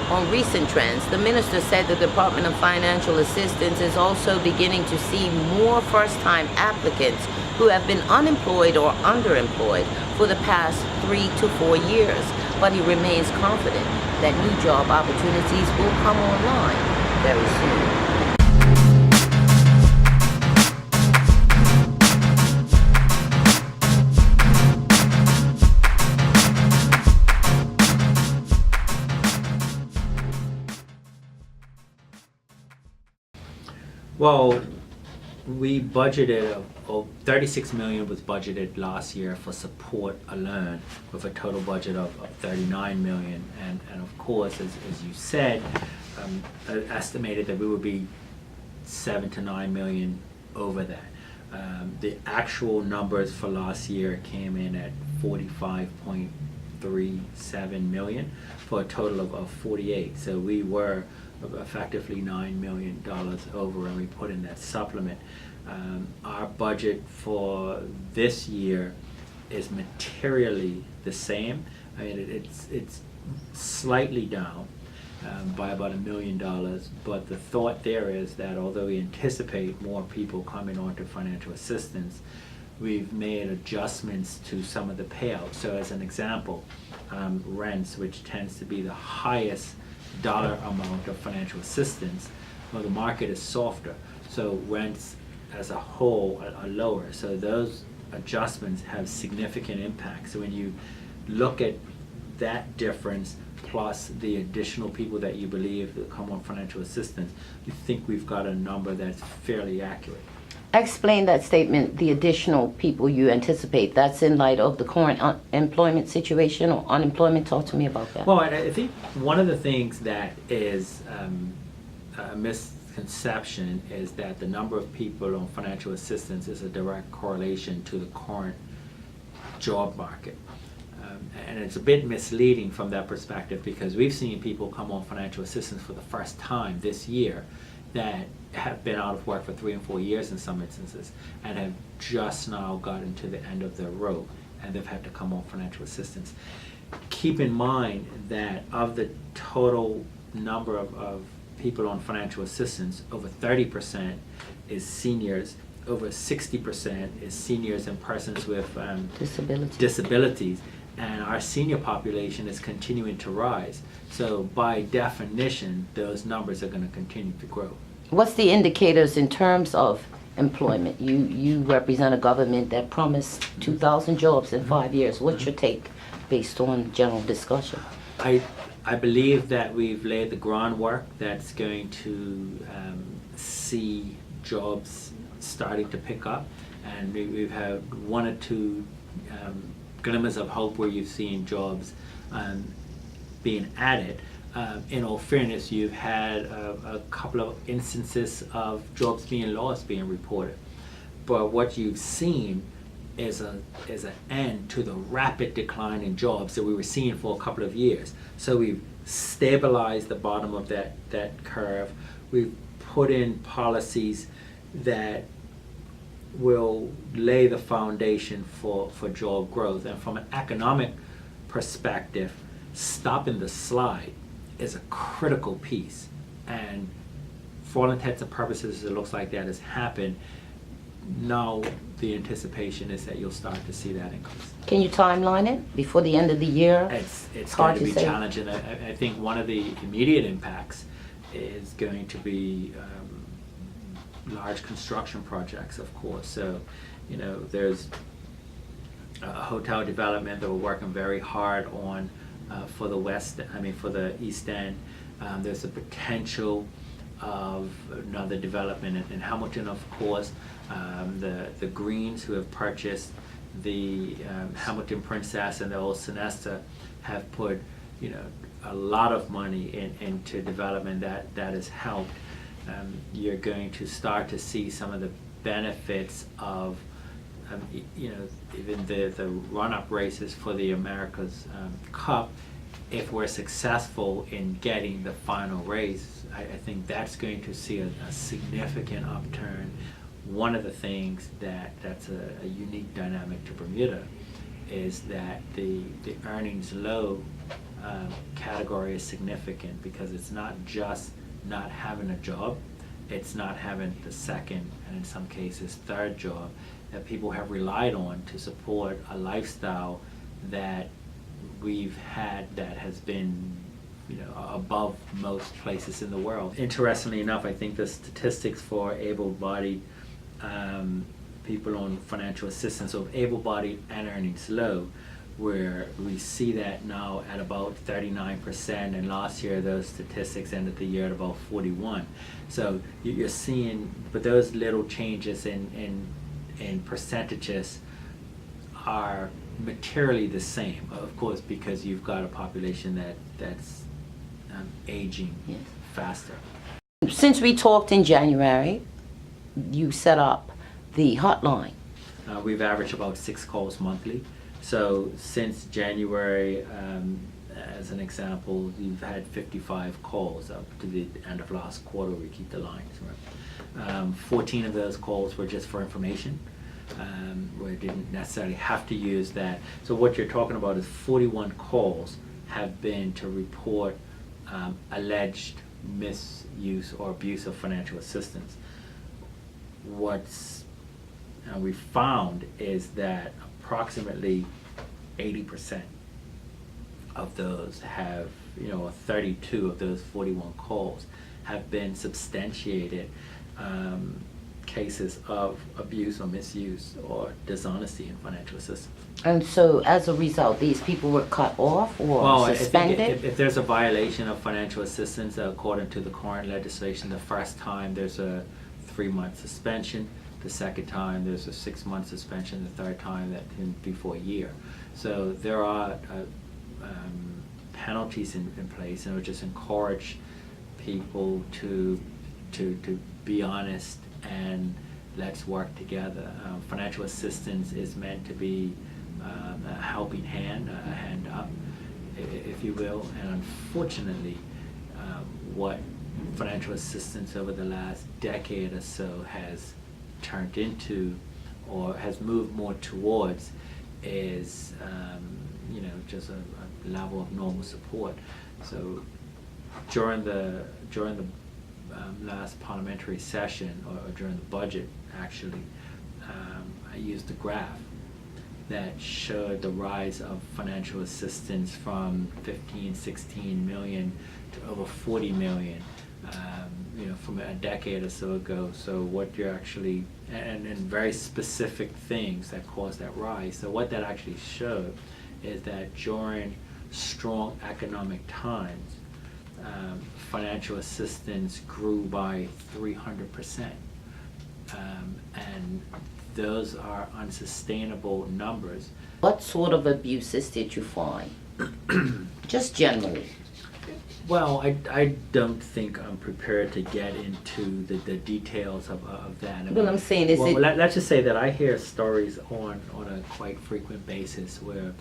on recent trends. The minister said the Department of Financial Assistance is also beginning to see more first-time applicants who have been unemployed or underemployed for the past 3 to 4 years. But he remains confident that new job opportunities will come online very soon. Well, we budgeted, 36 million was budgeted last year for support alone, with a total budget of 39 million. And of course, as you said, estimated that we would be 7 to 9 million over that. The actual numbers for last year came in at 45.37 million for a total of 48. So we were effectively $9 million over, and we put in that supplement. Our budget for this year is materially the same. I mean, it's slightly down by about $1 million, but the thought there is that although we anticipate more people coming onto financial assistance, we've made adjustments to some of the payouts. So as an example, rents, which tends to be the highest dollar amount of financial assistance, well, the market is softer, so rents as a whole are lower. So those adjustments have significant impact. So when you look at that difference plus the additional people that you believe will come on financial assistance, we think we've got a number that's fairly accurate. Explain that statement, the additional people you anticipate. That's in light of the current employment situation or unemployment. Talk to me about that. Well, I think one of the things that is a misconception is that the number of people on financial assistance is a direct correlation to the current job market. And it's a bit misleading from that perspective, because we've seen people come on financial assistance for the first time this year that have been out of work for 3 and 4 years in some instances, and have just now gotten to the end of their rope, and they've had to come on financial assistance. Keep in mind that of the total number of people on financial assistance, over 30% is seniors, over 60% is seniors and persons with disabilities, and our senior population is continuing to rise. So by definition, those numbers are going to continue to grow. What's the indicators in terms of employment? You represent a government that promised 2,000 jobs in 5 years. What's your take based on general discussion? I believe that we've laid the groundwork that's going to see jobs starting to pick up, and we've had 1 or 2 glimmers of hope where you've seen jobs being added. In all fairness, you've had a couple of instances of jobs being lost being reported. But what you've seen is an end to the rapid decline in jobs that we were seeing for a couple of years. So we've stabilized the bottom of that curve. We've put in policies that will lay the foundation for job growth. And from an economic perspective, stopping the slide is a critical piece, and for all intents and purposes it looks like that has happened. Now the anticipation is that you'll start to see that increase. Can you timeline it before the end of the year? It's going to be challenging. I think one of the immediate impacts is going to be large construction projects, of course. So, you know, there's a hotel development that we're working very hard on for the for the East End. There's a potential of another development in Hamilton, of course. The Greens, who have purchased the Hamilton Princess and the Old Sonesta, have put, you know, a lot of money into development that has helped. You're going to start to see some of the benefits of you know, even the run-up races for the America's Cup. If we're successful in getting the final race, I think that's going to see a significant upturn. One of the things that's a unique dynamic to Bermuda is that the earnings low category is significant because it's not just not having a job, it's not having the second, and in some cases third job that people have relied on to support a lifestyle that we've had that has been, you know, above most places in the world. Interestingly enough, I think the statistics for able-bodied people on financial assistance, so able-bodied and earnings low, where we see that now at about 39%, and last year those statistics ended the year at about 41. So you're seeing, but those little changes in percentages are materially the same, of course, because you've got a population that's aging Yes. faster. Since we talked in January, you set up the hotline. We've averaged about 6 calls monthly. So since January, as an example, we've had 55 calls up to the end of last quarter. We keep the lines, right? 14 of those calls were just for information, where you didn't necessarily have to use that. So what you're talking about is 41 calls have been to report alleged misuse or abuse of financial assistance. What's we found is that approximately 80% of those have, you know, 32 of those 41 calls have been substantiated cases of abuse or misuse or dishonesty in financial assistance. And so as a result, these people were cut off or Well, suspended? I think if there's a violation of financial assistance, according to the current legislation, the first time there's a 3-month suspension, the second time there's a 6-month suspension, the third time that can be for a year. So there are penalties in place, and it would just encourage people to be honest and let's work together. Financial assistance is meant to be a helping hand, a hand up, if you will, and unfortunately what financial assistance over the last decade or so has turned into or has moved more towards is you know, just a level of normal support. So during the last parliamentary session, or during the budget actually, I used a graph that showed the rise of financial assistance from 16 million to over 40 million, you know, from a decade or so ago. So what you're actually, and very specific things that caused that rise. So what that actually showed is that during strong economic times, financial assistance grew by 300%. And those are unsustainable numbers. What sort of abuses did you find? Just generally. Well, I don't think I'm prepared to get into the details of that. I mean, Well, I'm saying is well, it... let's just say that I hear stories on a quite frequent basis where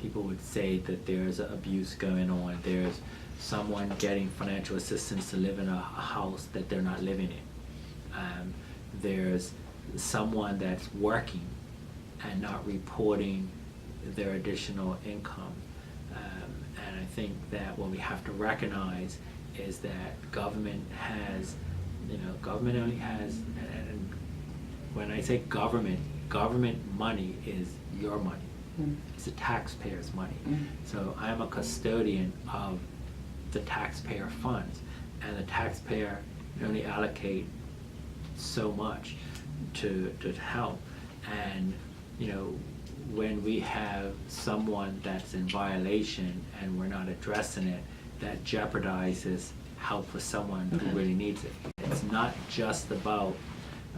people would say that there's abuse going on. There's someone getting financial assistance to live in a house that they're not living in. There's someone that's working and not reporting their additional income. And I think that what we have to recognize is that government has, you know, government only has, and when I say government money is your money. It's the taxpayer's money. So I'm a custodian of the taxpayer funds, and the taxpayer only allocate so much to help. And you know, when we have someone that's in violation and we're not addressing it, that jeopardizes help for someone who really needs it. It's not just about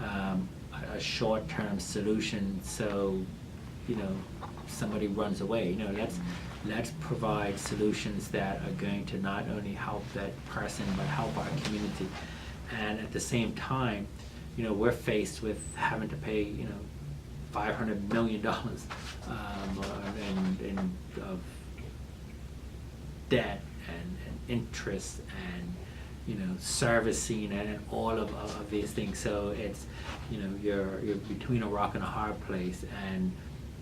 a short-term solution, so you know, somebody runs away. You know, let's provide solutions that are going to not only help that person but help our community. And at the same time, you know, we're faced with having to pay, you know, $500 million of debt and interest and, you know, servicing and all of these things. So it's, you know, you're between a rock and a hard place, and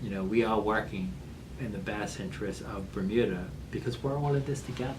you know, we are working in the best interest of Bermuda, because we're all in this together.